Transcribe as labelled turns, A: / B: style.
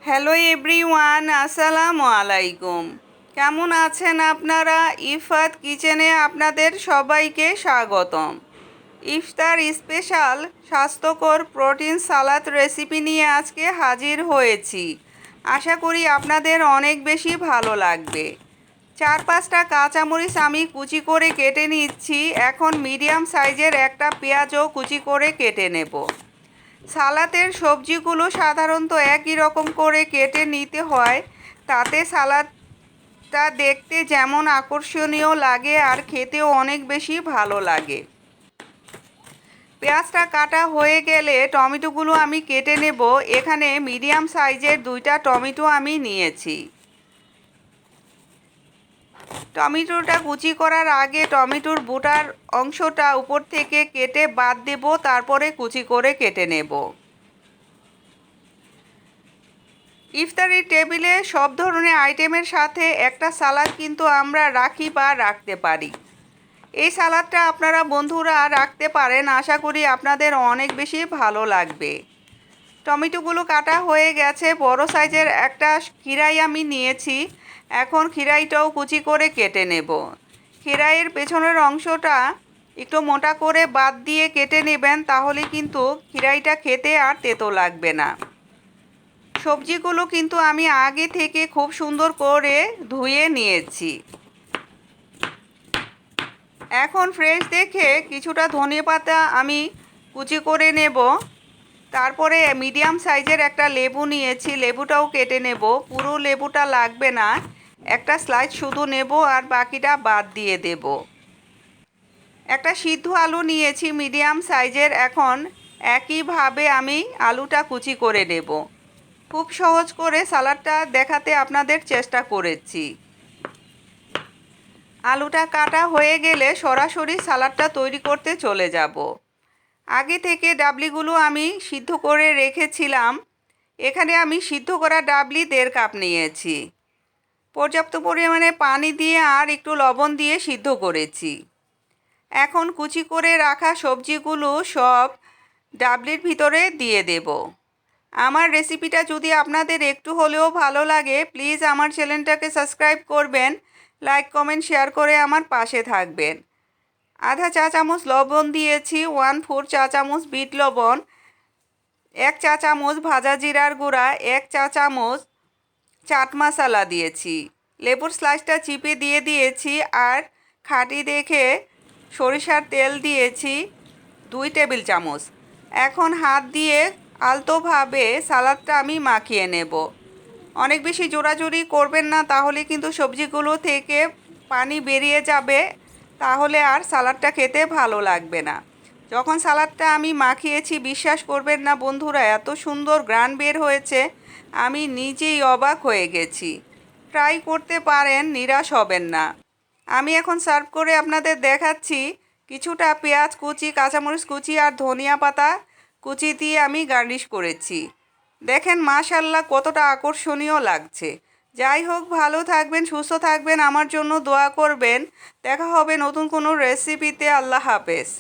A: Hello everyone, আসসালামু আলাইকুম। কেমন আছেন আপনারা? ইফাত কিচেনে আপনাদের সবাইকে স্বাগতম। ইফতার স্পেশাল স্বাস্থ্যকর প্রোটিন সালাদ রেসিপি নিয়ে আজকে হাজির হয়েছি। আশা করি আপনাদের অনেক বেশি ভালো লাগবে। 4-5টা কাঁচামরিচ আমি কুচি করে কেটে নিচ্ছি। এখন মিডিয়াম সাইজের একটা পেঁয়াজও কুচি করে কেটে নেব। সালাদের সবজিগুলো সাধারণত একই রকম করে কেটে নিতে হয়, তাতে সালাদটা দেখতে যেমন আকর্ষণীয় লাগে আর খেতেও অনেক বেশি ভালো লাগে। পেঁয়াজটা কাটা হয়ে গেলে টমেটোগুলো আমি কেটে নেব। এখানে মিডিয়াম সাইজের 2টা টমেটো আমি নিয়েছি। টমেটোটা কুচি করার আগে টমেটোর বোটার অংশটা উপর থেকে কেটে বাদ দেব, তারপরে কুচি করে কেটে নেব। ইফতারি টেবিলে সব ধরনের আইটেমের সাথে একটা সালাদ কিন্তু আমরা রাখি বা রাখতে পারি। এই সালাদটা আপনারা বন্ধুরা রাখতে পারেন, আশা করি আপনাদের অনেক বেশি ভালো লাগবে। টমেটোগুলো কাটা হয়ে গেছে। বড় সাইজের একটা খিরাই আমি নিয়েছি। এখন খিরাইটাও কুচি করে কেটে নেব। খিরাইয়ের পেছনের অংশটা একটু মোটা করে বাদ দিয়ে কেটে নেবেন, তাহলে কিন্তু খিরাইটা খেতে আর তেতো লাগবে না। সবজিগুলো কিন্তু আমি আগে থেকে খুব সুন্দর করে ধুয়ে নিয়েছি। এখন ফ্রেশ দেখে কিছুটা ধনেপাতা আমি কুচি করে নেব। তারপরে মিডিয়াম সাইজের একটা লেবু নিয়েছি, লেবুটাও কেটে নেব। পুরো লেবুটা লাগবে না, একটা স্লাইস শুধু নেব আর বাকিটা বাদ দিয়ে দেব। একটা সিদ্ধ আলু নিয়েছি মিডিয়াম সাইজের। এখন একইভাবে আমি আলুটা কুচি করে নেব। খুব সহজ করে সালাডটা দেখাতে আপনাদের চেষ্টা করেছি। আলুটা কাটা হয়ে গেলে সরাসরি সালাডটা তৈরি করতে চলে যাব। আগে থেকে ডাবলিগুলো আমি সিদ্ধ করে রেখেছিলাম। এখানে আমি সিদ্ধ করা ডাবলি 1.5 কাপ নিয়েছি। পর্যাপ্ত পরিমাণে পানি দিয়ে আর একটু লবণ দিয়ে সিদ্ধ করেছি। এখন কুচি করে রাখা সবজিগুলো সব ডাবলির ভিতরে দিয়ে দেব। আমার রেসিপিটা যদি আপনাদের একটু হলেও ভালো লাগে, প্লিজ আমার চ্যানেলটাকে সাবস্ক্রাইব করবেন, লাইক কমেন্ট শেয়ার করে আমার পাশে থাকবেন। আধা চা চামচ লবণ দিয়েছি, 1/4 চা চামচ বিট লবণ, 1 চা চামচ ভাজা জিরার গুঁড়া, 1 চা চামচ চাট মশলা দিয়েছি। লেবুর স্লাইসটা চিপে দিয়ে দিয়েছি আর খাঁটি দেখে সরিষার তেল দিয়েছি 2 টেবিল চামচ। এখন হাত দিয়ে আলতোভাবে সালাদটা আমি মাখিয়ে নেব। অনেক বেশি জোড়াজুড়ি করবেন না, তাহলে কিন্তু সবজিগুলো থেকে পানি বেরিয়ে যাবে, তাহলে আর সালাদটা খেতে ভালো লাগবে না। যখন সালাদটা আমি মাখিয়েছি, বিশ্বাস করবেন না বন্ধুরা, এত সুন্দর ঘ্রাণ বের হয়েছে, আমি নিজেই অবাক হয়ে গেছি। ট্রাই করতে পারেন, নিরাশ হবেন না। আমি এখন সার্ভ করে আপনাদের দেখাচ্ছি। কিছুটা পেঁয়াজ কুচি, কাঁচামরিচ কুচি আর ধনিয়া পাতা কুচি দিয়ে আমি গার্নিশ করেছি। দেখেন মাশাআল্লাহ কতটা আকর্ষণীয় লাগছে। যাই হোক, ভালো থাকবেন, সুস্থ থাকবেন, আমার জন্য দোয়া করবেন। দেখা হবে নতুন কোনো রেসিপিতে। আল্লাহ হাফেজ।